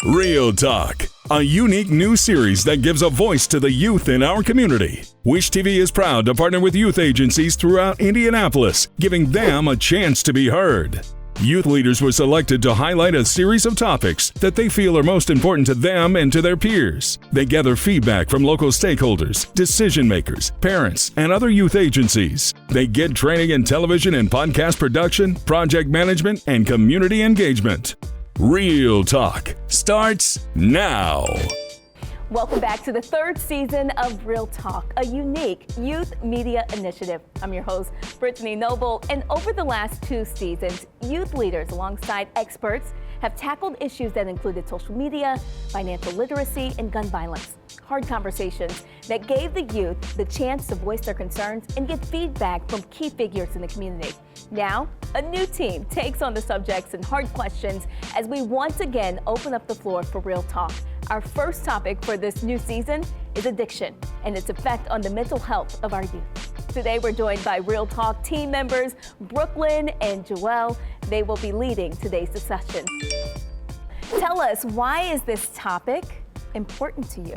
Real Talk, a unique new series that gives a voice to the youth in our community. Wish TV is proud to partner with youth agencies throughout Indianapolis, giving them a chance to be heard. Youth leaders were selected to highlight a series of topics that they feel are most important to them and to their peers. They gather feedback from local stakeholders, decision makers, parents, and other youth agencies. They get training in television and podcast production, project management, and community engagement. Real Talk starts now. Welcome back to the third season of Real Talk, a unique youth media initiative. I'm your host, Brittany Noble, and over the last 2 seasons, youth leaders alongside experts have tackled issues that included social media, financial literacy, and gun violence. Hard conversations that gave the youth the chance to voice their concerns and get feedback from key figures in the community. Now, a new team takes on the subjects and hard questions as we once again open up the floor for Real Talk. Our first topic for this new season is addiction and its effect on the mental health of our youth. Today, we're joined by Real Talk team members, Brooklyn and Joelle. They will be leading today's discussion. Tell us, why is this topic important to you?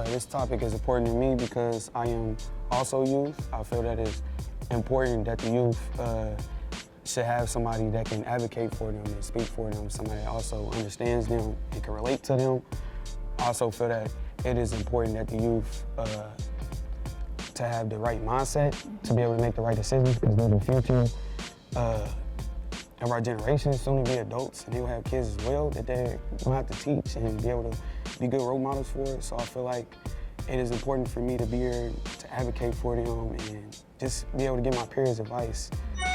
This topic is important to me because I am also youth. I feel that it's important that the youth should have somebody that can advocate for them and speak for them, somebody that also understands them and can relate to them. I also feel that it is important that the youth to have the right mindset to be able to make the right decisions, because they're the future of our generation, soon to be adults, and they will have kids as well that they're gonna have to teach and be able to be good role models for. So I feel like it is important for me to be here to advocate for them and just be able to give my peers advice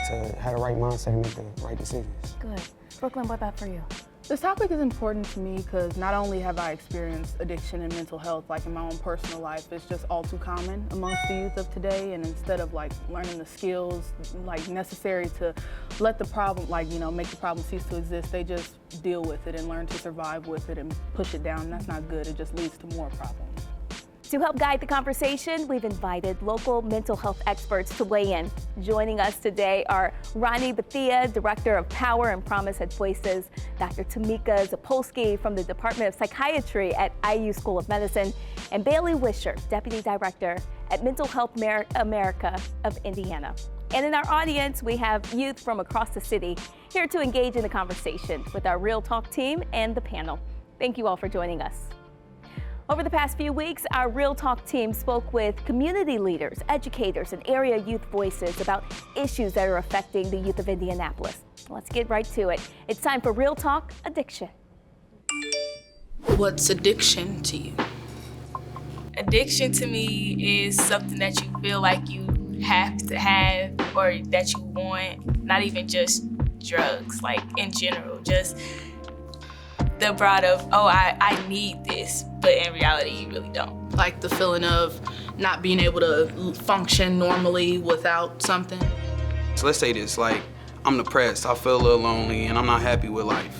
to have the right mindset and make the right decisions. Good. Brooklyn, what about for you? This topic is important to me because not only have I experienced addiction and mental health, like in my own personal life, it's just all too common amongst the youth of today. And instead of like learning the skills like necessary to let the problem, make the problem cease to exist, they just deal with it and learn to survive with it and push it down. And that's not good. It just leads to more problems. To help guide the conversation, we've invited local mental health experts to weigh in. Joining us today are Ronnie Bethia, Director of Power and Promise at Voices, Dr. Tamika Zapolsky from the Department of Psychiatry at IU School of Medicine, and Bailey Wisher, Deputy Director at Mental Health America of Indiana. And in our audience, we have youth from across the city here to engage in the conversation with our Real Talk team and the panel. Thank you all for joining us. Over the past few weeks, our Real Talk team spoke with community leaders, educators, and area youth voices about issues that are affecting the youth of Indianapolis. Let's get right to it. It's time for Real Talk Addiction. What's addiction to you? Addiction to me is something that you feel like you have to have or that you want, not even just drugs, like in general, just the broad of, I need this, but in reality, you really don't. Like the feeling of not being able to function normally without something. So let's say this, like, I'm depressed, I feel a little lonely, and I'm not happy with life.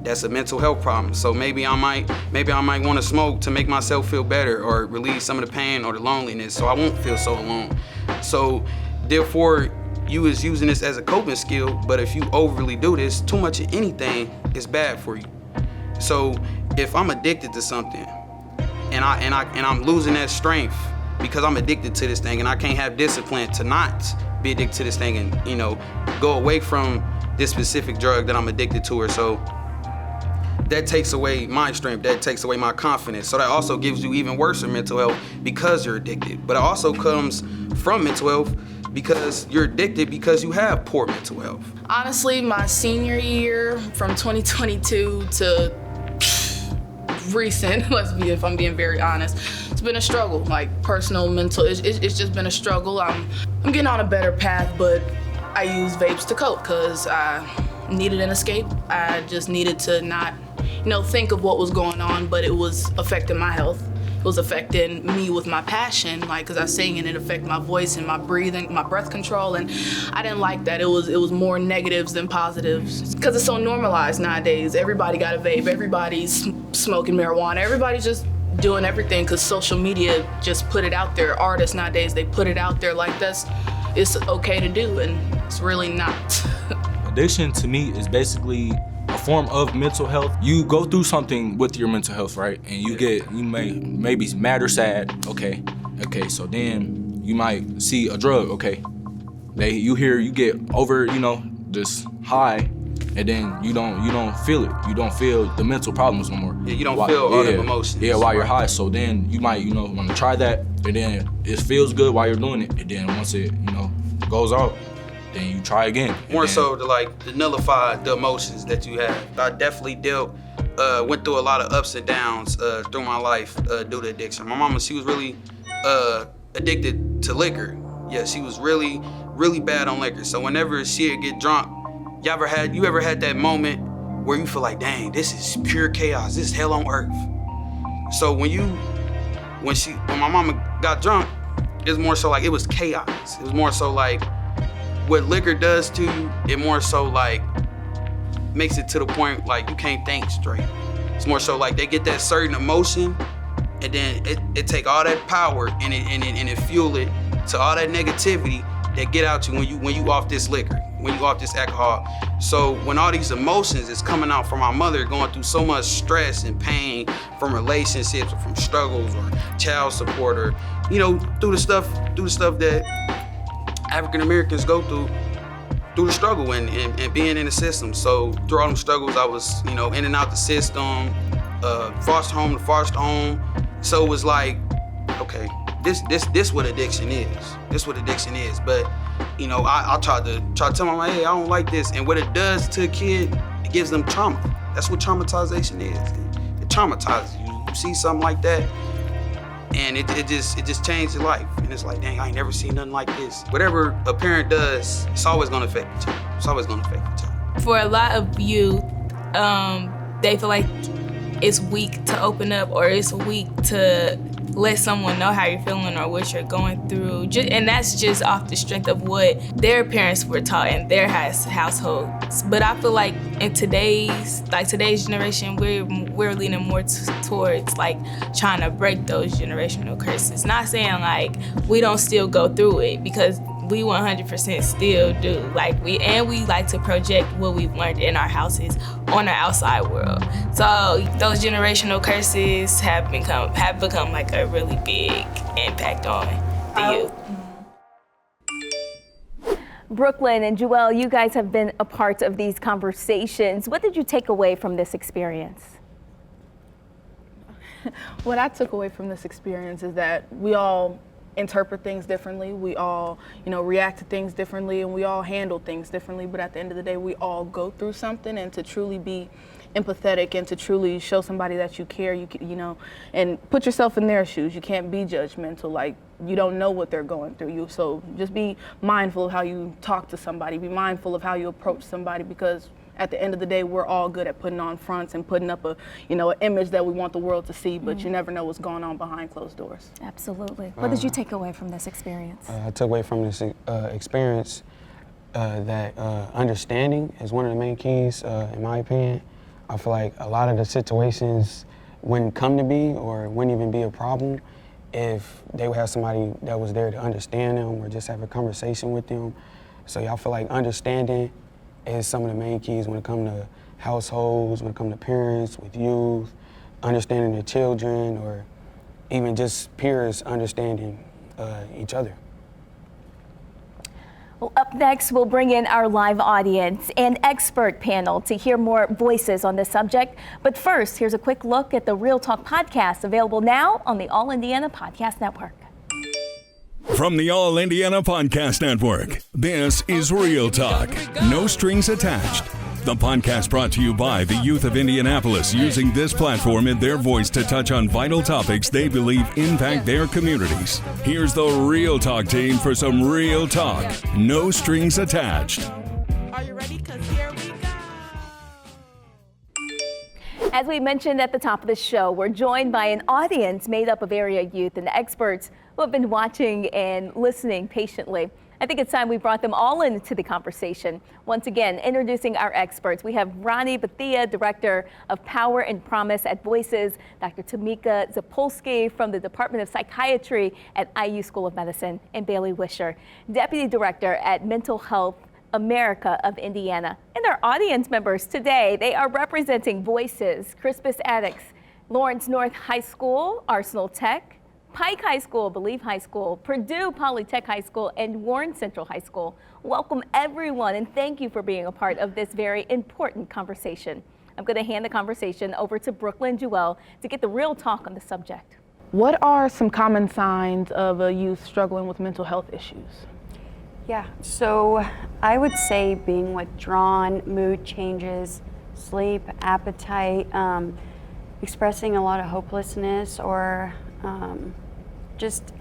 That's a mental health problem. So maybe I might want to smoke to make myself feel better or relieve some of the pain or the loneliness so I won't feel so alone. So therefore, you is using this as a coping skill, but if you overly do this, too much of anything is bad for you. So if I'm addicted to something and I'm losing that strength because I'm addicted to this thing and I can't have discipline to not be addicted to this thing and, go away from this specific drug that I'm addicted to, or so that takes away my strength, that takes away my confidence. So that also gives you even worse mental health because you're addicted. But it also comes from mental health because you're addicted because you have poor mental health. Honestly, my senior year from 2022 to recent, if I'm being very honest, it's been a struggle, like personal, mental, it's just been a struggle. I'm getting on a better path, but I use vapes to cope because I needed an escape. I just needed to not, think of what was going on, but it was affecting my health. It was affecting me with my passion, because I sing and it affected my voice and my breathing, my breath control, and I didn't like that. It was more negatives than positives because it's so normalized nowadays. Everybody got a vape, everybody's smoking marijuana, everybody's just doing everything because social media just put it out there. Artists nowadays, they put it out there like it's okay to do, and it's really not. Addiction to me is basically a a form of mental health. You go through something with your mental health, right? And you may be mad or sad. Okay, so then you might see a drug. Okay, you get over, this high, and then you don't feel it. You don't feel the mental problems no more. Yeah, you don't feel all the emotions. Yeah, while you're high. So then you might, want to try that, and then it feels good while you're doing it. And then once it, goes out, then you try again. More so to nullify the emotions that you have. I definitely went through a lot of ups and downs through my life due to addiction. My mama, she was really addicted to liquor. Yeah, she was really, really bad on liquor. So whenever she'd get drunk, you ever had that moment where you feel like, dang, this is pure chaos, this is hell on earth. So when my mama got drunk, it's more so like it was chaos. It was more so like what liquor does to you, it more so like makes it to the point like you can't think straight. It's more so like they get that certain emotion, and then it take all that power and it fuel it to all that negativity that get out you when you off this liquor, when you off this alcohol. So when all these emotions is coming out from my mother, going through so much stress and pain from relationships or from struggles or child support or through the stuff that African Americans go through the struggle and being in the system. So through all them struggles, I was in and out the system, foster home to foster home. So it was like, okay, this what addiction is. This what addiction is. But I try to tell my mom, hey, I don't like this. And what it does to a kid, it gives them trauma. That's what traumatization is. It traumatizes you. You see something like that, and it just changed your life. And it's like, dang, I ain't never seen nothing like this. Whatever a parent does, it's always gonna affect the child. It's always gonna affect the child. For a lot of youth, they feel like it's weak to open up, or it's weak to let someone know how you're feeling or what you're going through. And that's just off the strength of what their parents were taught in their households. But I feel like in today's generation, we're leaning more towards like trying to break those generational curses. Not saying like we don't still go through it, because we 100% still do. We like to project what we've learned in our houses on the outside world. So those generational curses have become like a really big impact on the youth. Brooklyn and Joelle, you guys have been a part of these conversations. What did you take away from this experience? What I took away from this experience is that we all interpret things differently. We all, react to things differently, and we all handle things differently. But at the end of the day, we all go through something, and to truly be empathetic and to truly show somebody that you care, and put yourself in their shoes. You can't be judgmental. Like, you don't know what they're going through. So just be mindful of how you talk to somebody. Be mindful of how you approach somebody, because at the end of the day, we're all good at putting on fronts and putting up an image that we want the world to see, but you never know what's going on behind closed doors. Absolutely. What did you take away from this experience? I took away from this experience that understanding is one of the main keys, in my opinion. I feel like a lot of the situations wouldn't come to be or wouldn't even be a problem if they would have somebody that was there to understand them or just have a conversation with them. So I feel like understanding is some of the main keys when it comes to households, when it comes to parents, with youth, understanding their children, or even just peers understanding each other. Well, up next, we'll bring in our live audience and expert panel to hear more voices on this subject. But first, here's a quick look at the Real Talk podcast, available now on the All Indiana Podcast Network. From the All Indiana Podcast Network, this is Real Talk, no strings attached. The podcast brought to you by the youth of Indianapolis, using this platform and their voice to touch on vital topics they believe impact their communities. Here's the Real Talk team for some real talk, no strings attached. Are you ready? 'Cause here we go. As we mentioned at the top of the show, we're joined by an audience made up of area youth and experts who have been watching and listening patiently. I think it's time we brought them all into the conversation. Once again, introducing our experts. We have Ronnie Bethia, Director of Power and Promise at Voices, Dr. Tamika Zapolsky from the Department of Psychiatry at IU School of Medicine, and Bailey Wisher, Deputy Director at Mental Health America of Indiana. And our audience members today, they are representing Voices, Crispus Attucks, Lawrence North High School, Arsenal Tech, Pike High School, Believe High School, Purdue Polytech High School, and Warren Central High School. Welcome everyone, and thank you for being a part of this very important conversation. I'm going to hand the conversation over to Brooklyn Jewell to get the real talk on the subject. What are some common signs of a youth struggling with mental health issues? Yeah, so I would say being withdrawn, mood changes, sleep, appetite, expressing a lot of hopelessness, or just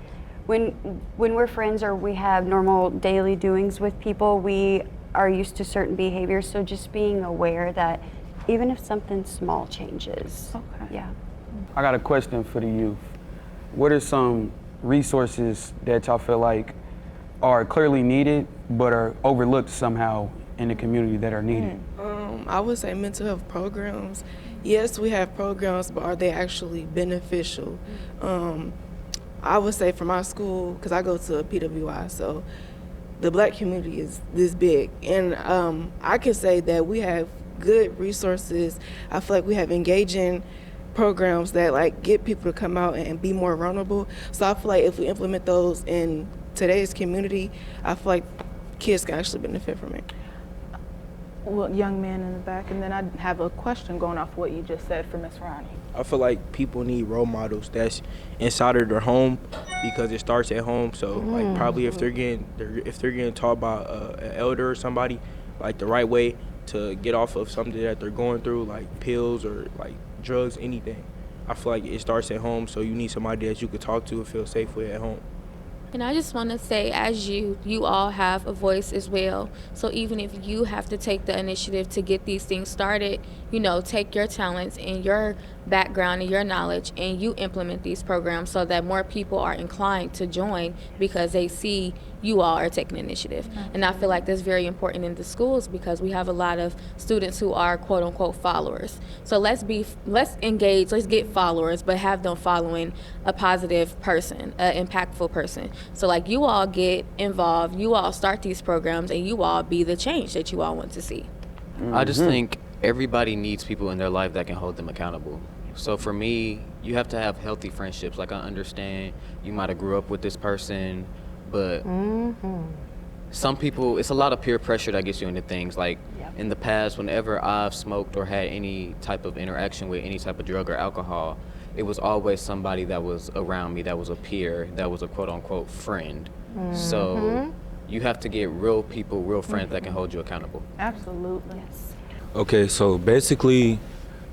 when we're friends or we have normal daily doings with people, we are used to certain behaviors. So just being aware that even if something small changes. Okay. Yeah. I got a question for the youth. What are some resources that y'all feel like are clearly needed but are overlooked somehow in the community that are needed? I would say mental health programs. Yes, we have programs, but are they actually beneficial? I would say for my school, because I go to a PWI, so the Black community is this big, and I can say that we have good resources. I feel like we have engaging programs that like get people to come out and be more vulnerable. So I feel like if we implement those in today's community, I feel like kids can actually benefit from it. Well, young man in the back, and then I have a question going off what you just said for Miss Ronnie. I feel like people need role models that's inside of their home, because it starts at home. So like probably if they're getting taught by an elder or somebody like the right way to get off of something that they're going through, like pills or like drugs, anything, I feel like it starts at home. So you need somebody that you could talk to and feel safe with at home. And I just want to say, as you all have a voice as well. So even if you have to take the initiative to get these things started, take your talents and your background and your knowledge and you implement these programs so that more people are inclined to join because they see you all are taking initiative. And I feel like that's very important in the schools because we have a lot of students who are quote unquote followers. So let's engage, let's get followers, but have them following a positive person, an impactful person. So like you all get involved, you all start these programs, and you all be the change that you all want to see. I just think everybody needs people in their life that can hold them accountable. So for me, you have to have healthy friendships. Like I understand you might have grew up with this person, but some people, it's a lot of peer pressure that gets you into things. Like in the past, whenever I've smoked or had any type of interaction with any type of drug or alcohol, it was always somebody that was around me, that was a peer, that was a quote unquote friend. So you have to get real people, real friends that can hold you accountable. Absolutely. Yes. Okay, so basically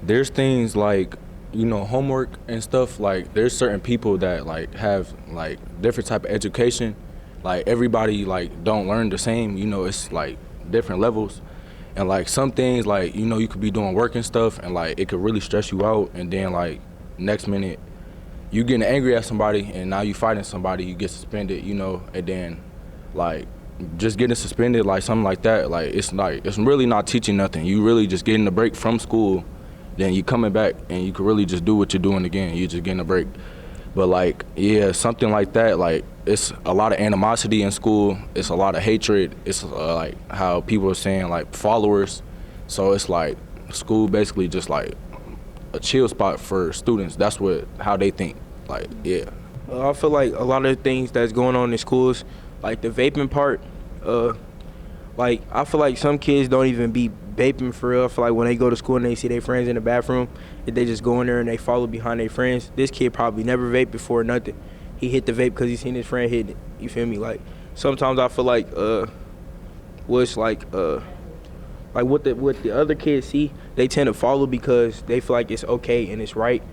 there's things like, homework and stuff. Like there's certain people that like have like different type of education. Like everybody like don't learn the same, it's like different levels. And like some things like, you could be doing work and stuff and like it could really stress you out, and then like next minute you getting angry at somebody and now you fighting somebody, you get suspended, and then like just getting suspended, like something like that, like it's really not teaching nothing. You really just getting a break from school, then you coming back and you could really just do what you're doing again. You just getting a break. But like, yeah, something like that, like it's a lot of animosity in school. It's a lot of hatred. It's like how people are saying like followers. So it's like school basically just like a chill spot for students. That's how they think. Like, yeah. I feel like a lot of the things that's going on in schools, like the vaping part, like I feel like some kids don't even be vaping for real. I feel like when they go to school and they see their friends in the bathroom, if they just go in there and they follow behind their friends. This kid probably never vaped before, nothing. He hit the vape because he seen his friend hit it. You feel me? Like sometimes I feel like what's like what the other kids see, they tend to follow because they feel like it's okay and it's right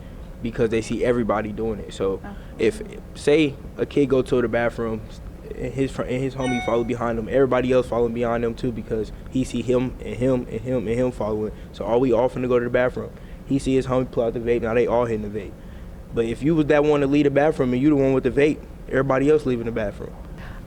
because they see everybody doing it. So if say a kid go to the bathroom and his homie follow behind him, everybody else following behind them too because he see him and him and him and him following. So are we all finna go to the bathroom? He see his homie pull out the vape, now they all hitting the vape. But if you was that one to leave the bathroom and you the one with the vape, everybody else leaving the bathroom.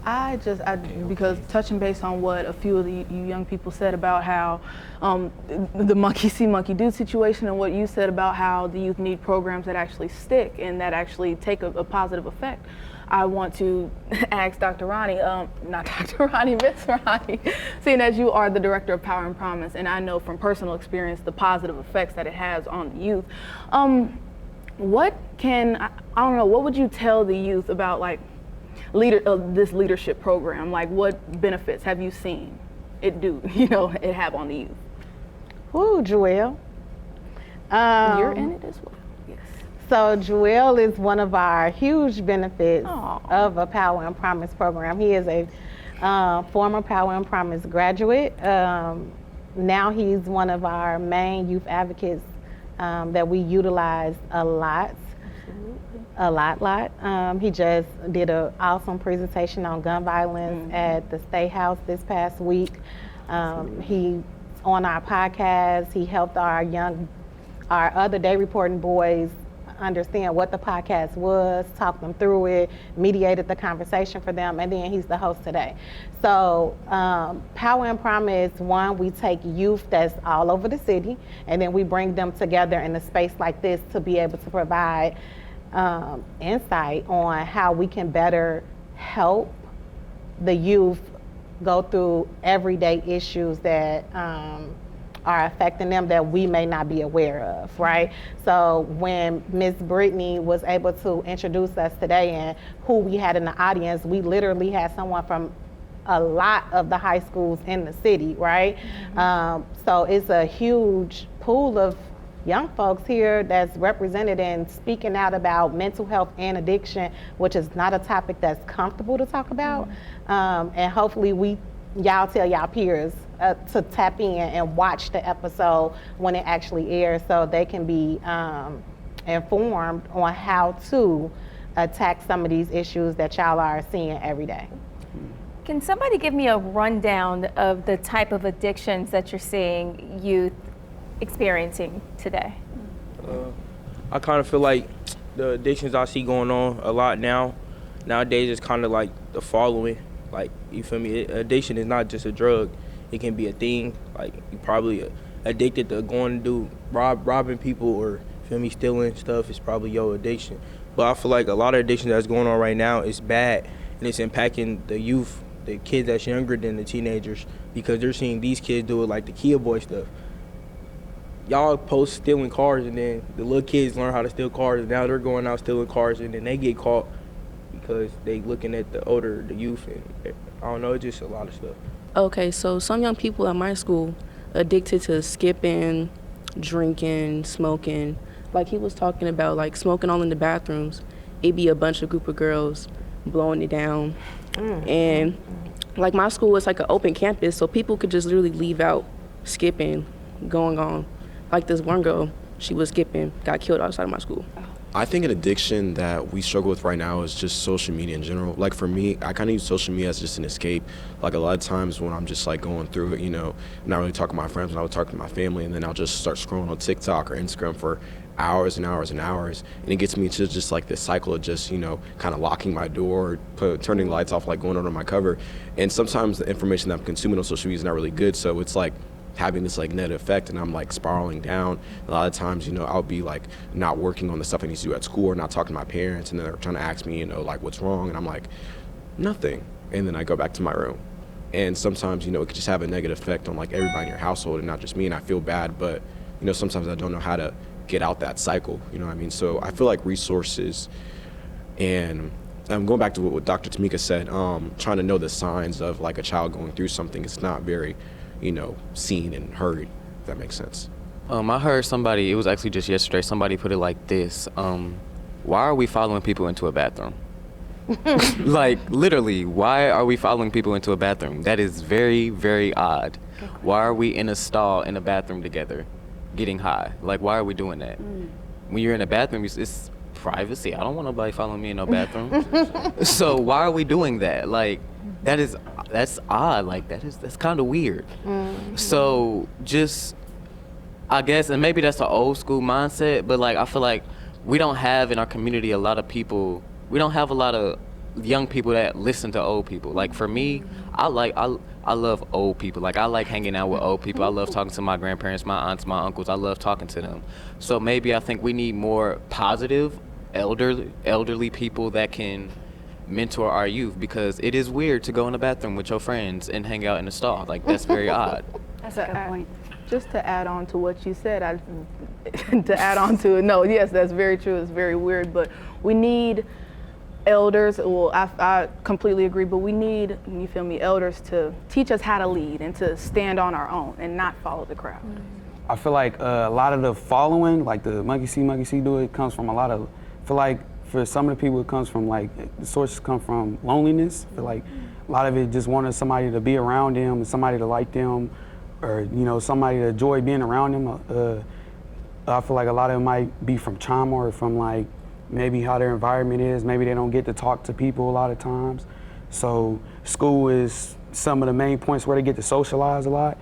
Because touching base on what a few of you young people said about how the monkey see, monkey do situation, and what you said about how the youth need programs that actually stick and that actually take a positive effect. I want to ask Dr. Ronnie, not Dr. Ronnie, Ms. Ronnie, seeing as you are the director of Power and Promise, and I know from personal experience the positive effects that it has on the youth. What would you tell the youth about like this leadership program? Like, what benefits have you seen it have on the youth? Ooh, Joelle. You're in it as well. Yes. So Joelle is one of our huge benefits of a Power and Promise program. He is a former Power and Promise graduate. Now he's one of our main youth advocates that we utilize a lot. A lot. He just did an awesome presentation on gun violence at the State House this past week. He's on our podcast. He helped our other day reporting boys understand what the podcast was, talked them through it, mediated the conversation for them, and then he's the host today. So Power and Promise, one, we take youth that's all over the city, and then we bring them together in a space like this to be able to provide insight on how we can better help the youth go through everyday issues that are affecting them that we may not be aware of, right? So when Ms. Brittany was able to introduce us today and who we had in the audience, we literally had someone from a lot of the high schools in the city, right? So it's a huge pool of young folks here that's represented and speaking out about mental health and addiction, which is not a topic that's comfortable to talk about. And hopefully y'all tell y'all peers to tap in and watch the episode when it actually airs so they can be informed on how to attack some of these issues that y'all are seeing every day. Can somebody give me a rundown of the type of addictions that you're seeing youth experiencing today? I kind of feel like the addictions I see going on a lot nowadays is kind of like the following. Like, you feel me? Addiction is not just a drug. It can be a thing. Like, you probably addicted to going to do robbing people or, feel me, stealing stuff is probably your addiction. But I feel like a lot of addiction that's going on right now is bad, and it's impacting the youth, the kids that's younger than the teenagers, because they're seeing these kids do it like the Kia Boy stuff. Y'all post stealing cars, and then the little kids learn how to steal cars, and now they're going out stealing cars, and then they get caught because they looking at the youth, and I don't know, it's just a lot of stuff. Okay, so some young people at my school addicted to skipping, drinking, smoking. Like he was talking about, like smoking all in the bathrooms. It'd be a group of girls blowing it down. And like my school was like an open campus, so people could just literally leave out skipping, going on. Like this one girl, she was skipping, got killed outside of my school. I think an addiction that we struggle with right now is just social media in general. Like for me, I kind of use social media as just an escape. Like a lot of times when I'm just like going through it, you know, not really talking to my friends, when I would talk to my family, and then I'll just start scrolling on TikTok or Instagram for hours and hours and hours. And it gets me to just like this cycle of just, you know, kind of locking my door, turning lights off, like going under my cover. And sometimes the information that I'm consuming on social media is not really good. So it's like having this like net effect, and I'm like spiraling down. A lot of times, you know, I'll be like not working on the stuff I need to do at school or not talking to my parents, and then they're trying to ask me, you know, like what's wrong, and I'm like, nothing. And then I go back to my room. And sometimes, you know, it could just have a negative effect on like everybody in your household and not just me, and I feel bad, but you know, sometimes I don't know how to get out that cycle, you know what I mean? So I feel like resources, and I'm going back to what Dr. Tamika said, trying to know the signs of like a child going through something. It's not very, you know, seen and heard, if that makes sense. I heard somebody, it was actually just yesterday, somebody put it like this. Why are we following people into a bathroom? Like, literally, why are we following people into a bathroom? That is very, very odd. Why are we in a stall in a bathroom together, getting high? Like, why are we doing that? When you're in a bathroom, it's privacy. I don't want nobody following me in no bathroom. So why are we doing that? Like, that's odd. Like, that's kind of weird. So just, I guess, and maybe that's an old school mindset, but like, I feel like we don't have in our community a lot of people, we don't have a lot of young people that listen to old people. Like for me, I love old people. Like I like hanging out with old people. I love talking to my grandparents, my aunts, my uncles. I love talking to them. So maybe I think we need more positive elderly people that can mentor our youth, because it is weird to go in the bathroom with your friends and hang out in the stall. Like that's very odd. That's a good point. Just to add on to what you said, to add on to it, no, yes, that's very true. It's very weird, but we need elders. Well, I completely agree, but we need, you feel me, elders to teach us how to lead and to stand on our own and not follow the crowd. I feel like a lot of the following, like the monkey see do it, comes from a lot of, I feel like for some of the people it comes from like, the sources come from loneliness. I feel like a lot of it just wanted somebody to be around them and somebody to like them, or you know, somebody to enjoy being around them. I feel like a lot of it might be from trauma or from like maybe how their environment is. Maybe they don't get to talk to people a lot of times. So school is some of the main points where they get to socialize a lot.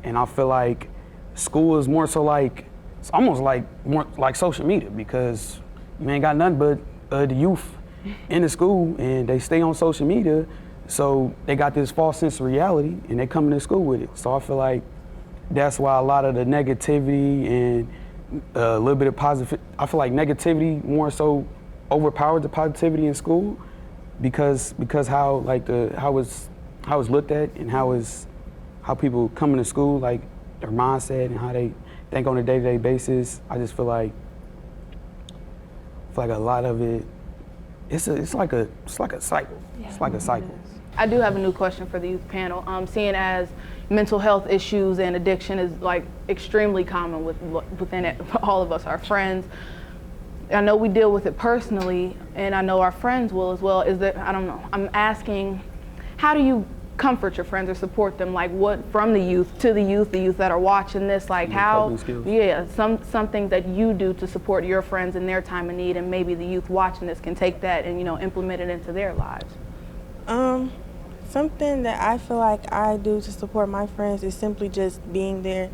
And I feel like school is more so like, it's almost like more like social media, because you ain't got nothing but the youth in the school and they stay on social media. So they got this false sense of reality and they come into school with it. So I feel like that's why a lot of the negativity and a little bit of positive, I feel like negativity more so overpowered the positivity in school, because how like how it's looked at and how people come into school, like their mindset and how they think on a day-to-day basis. I just feel like a lot of it, it's like a cycle. Yeah. It's like a cycle. I do have a new question for the youth panel. Seeing as mental health issues and addiction is like extremely common within it, all of us, our friends. I know we deal with it personally, and I know our friends will as well. Is that, I don't know, I'm asking, how do you comfort your friends or support them? Like what, from the youth to the youth that are watching this, like how, yeah, something that you do to support your friends in their time of need, and maybe the youth watching this can take that and, you know, implement it into their lives. Something that I feel like I do to support my friends is simply just being there.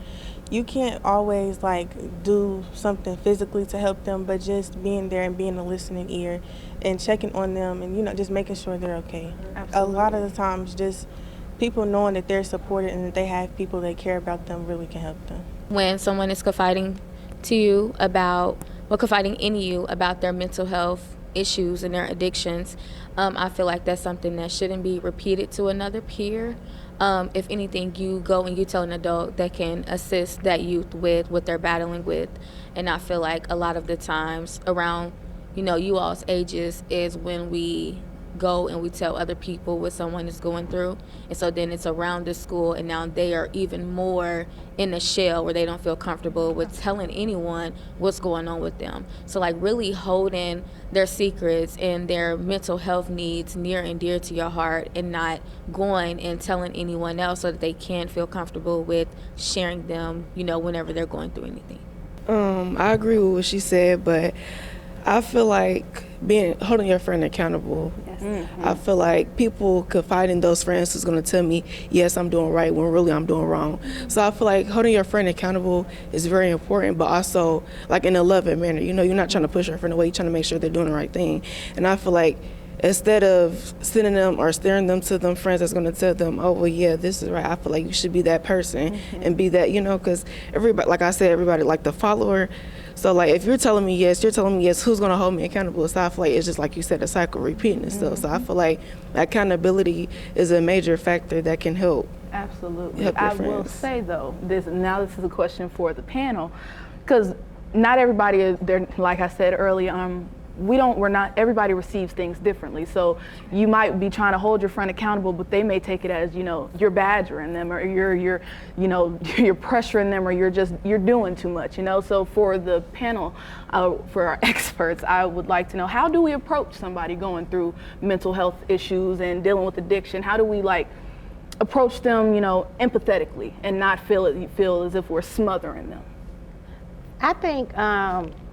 You can't always like do something physically to help them, but just being there and being a listening ear and checking on them and, you know, just making sure they're okay. Absolutely. A lot of the times just people knowing that they're supported and that they have people that care about them really can help them. When someone is confiding to you about, or confiding in you about their mental health issues and their addictions, I feel like that's something that shouldn't be repeated to another peer. If anything, you go and you tell an adult that can assist that youth with what they're battling with. And I feel like a lot of the times around, you know, you all's ages is when we go and we tell other people what someone is going through. And so then it's around the school, and now they are even more in the shell where they don't feel comfortable with telling anyone what's going on with them. So like really holding their secrets and their mental health needs near and dear to your heart, and not going and telling anyone else, so that they can feel comfortable with sharing them, you know, whenever they're going through anything. I agree with what she said, but I feel like holding your friend accountable. Yes. Mm-hmm. I feel like people confide in those friends who's going to tell me, yes, I'm doing right, when really I'm doing wrong. So I feel like holding your friend accountable is very important, but also like in a loving manner. You know, you're not trying to push your friend away, you're trying to make sure they're doing the right thing. And I feel like instead of sending them or steering them to them friends that's going to tell them, oh, well, yeah, this is right, I feel like you should be that person and be that, you know, because everybody, like I said, everybody like the follower. So like if you're telling me yes, who's going to hold me accountable? So I feel like it's just like you said, a cycle repeating itself. So I feel like accountability is a major factor that can help. Absolutely. Help your I friends. will say though, this is a question for the panel, because not everybody is there. Like I said earlier, everybody receives things differently. So you might be trying to hold your friend accountable, but they may take it as, you know, you're badgering them, or you're pressuring them, or you're doing too much, you know. So for the panel, for our experts, I would like to know, how do we approach somebody going through mental health issues and dealing with addiction? How do we like approach them, you know, empathetically and not feel as if we're smothering them? I think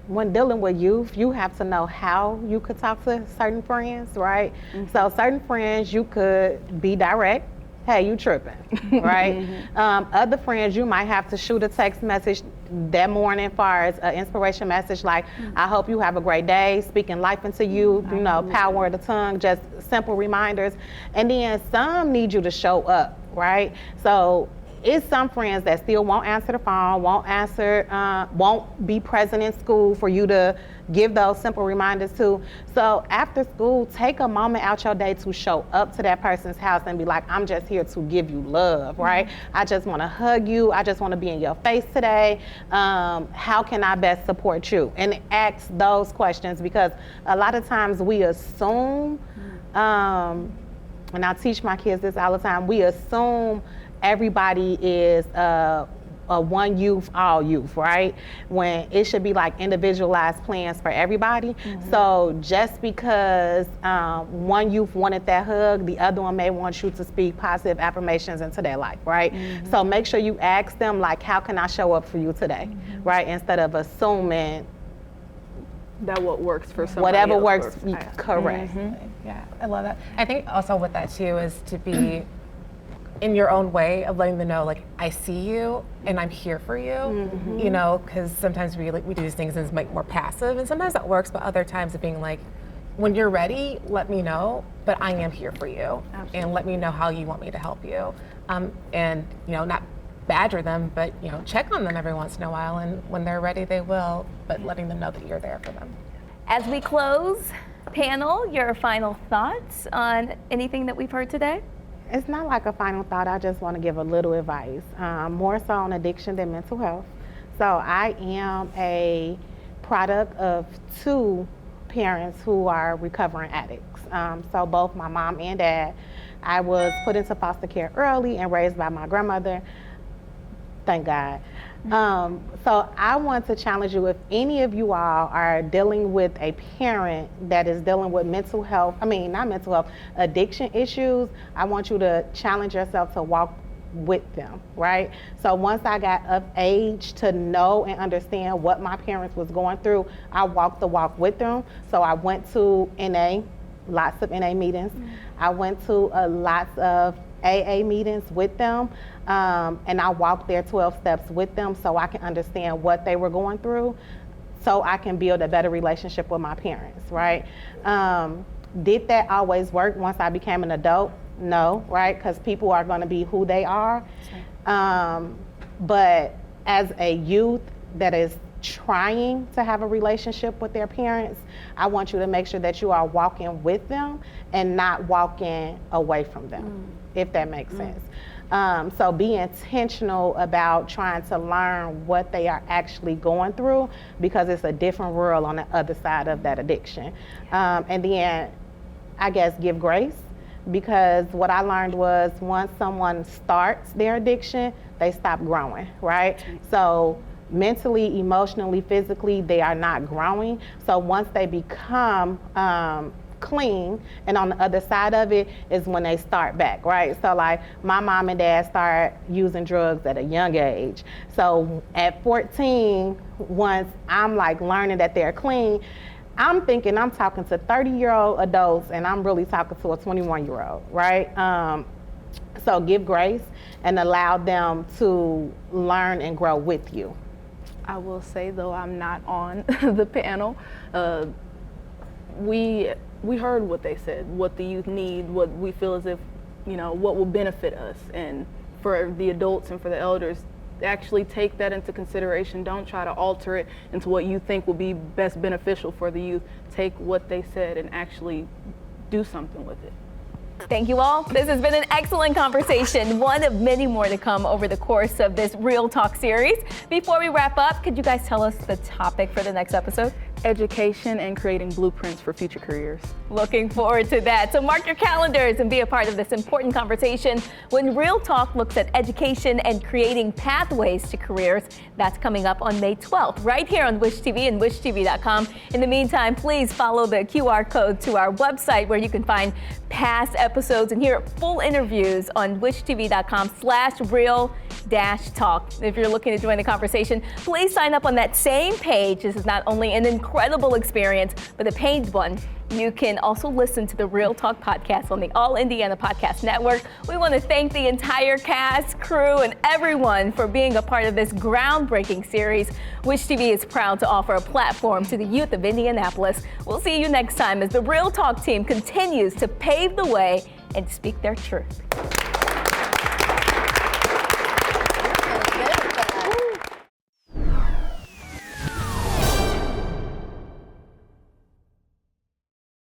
when dealing with youth, you have to know how you could talk to certain friends, right? Mm-hmm. So certain friends, you could be direct, hey, you tripping, right? Other friends, you might have to shoot a text message that morning, as far as an inspiration message like, I hope you have a great day, speaking life into you, you know, power of the tongue, just simple reminders. And then some need you to show up, right? So it's some friends that still won't answer the phone, won't be present in school for you to give those simple reminders to. So after school, take a moment out your day to show up to that person's house and be like, I'm just here to give you love, right? I just want to hug you. I just want to be in your face today. How can I best support you? And ask those questions, because a lot of times we assume, and I teach my kids this all the time, we assume everybody is a one youth, all youth, right? When it should be like individualized plans for everybody. So just because one youth wanted that hug, the other one may want you to speak positive affirmations into their life, right? So make sure you ask them, like, how can I show up for you today, right? Instead of assuming that what works for somebody whatever else works, correct. Yeah, I love that. I think also with that too is to be in your own way of letting them know, like, I see you and I'm here for you, you know, because sometimes we do these things and it's like more passive, and sometimes that works, but other times of being like, when you're ready, let me know, but I am here for you. And let me know how you want me to help you. And, you know, not badger them, but, you know, check on them every once in a while, and when they're ready, they will, but letting them know that you're there for them. As we close, panel, your final thoughts on anything that we've heard today? It's not like a final thought. I just want to give a little advice, more so on addiction than mental health. So I am a product of 2 parents who are recovering addicts. So both my mom and dad, I was put into foster care early and raised by my grandmother. Thank God. So I want to challenge you, if any of you all are dealing with a parent that is dealing with addiction issues, I want you to challenge yourself to walk with them, right? So once I got of age to know and understand what my parents was going through, I walked the walk with them. So I went to NA, lots of NA meetings. I went to lots of AA meetings with them, and I walked their 12 steps with them so I can understand what they were going through, so I can build a better relationship with my parents, right? Did that always work once I became an adult? No, right? Because people are going to be who they are. But as a youth that is trying to have a relationship with their parents, I want you to make sure that you are walking with them and not walking away from them, if that makes sense. So be intentional about trying to learn what they are actually going through, because it's a different world on the other side of that addiction. And then, I guess, give grace, because what I learned was once someone starts their addiction, they stop growing, right? So mentally, emotionally, physically, they are not growing. So once they become clean, and on the other side of it is when they start back, right? So like my mom and dad start using drugs at a young age. So at 14, once I'm like learning that they're clean, I'm thinking I'm talking to 30-year-old adults and I'm really talking to a 21-year-old, right? So give grace and allow them to learn and grow with you. I will say, though I'm not on the panel, we heard what they said, what the youth need, what we feel as if, you know, what will benefit us. And for the adults and for the elders, actually take that into consideration. Don't try to alter it into what you think will be best beneficial for the youth. Take what they said and actually do something with it. Thank you all. This has been an excellent conversation, one of many more to come over the course of this Real Talk series. Before we wrap up, could you guys tell us the topic for the next episode? Education and creating blueprints for future careers. Looking forward to that. So mark your calendars and be a part of this important conversation when Real Talk looks at education and creating pathways to careers. That's coming up on May 12th, right here on Wish TV and wishtv.com. In the meantime, please follow the QR code to our website where you can find past episodes and hear full interviews on wishtv.com/real-talk. If you're looking to join the conversation, please sign up on that same page. This is not only an incredible experience, but a paid one. You can also listen to the Real Talk podcast on the All Indiana Podcast Network. We want to thank the entire cast, crew, and everyone for being a part of this groundbreaking series. Wish TV is proud to offer a platform to the youth of Indianapolis. We'll see you next time as the Real Talk team continues to pave the way and speak their truth.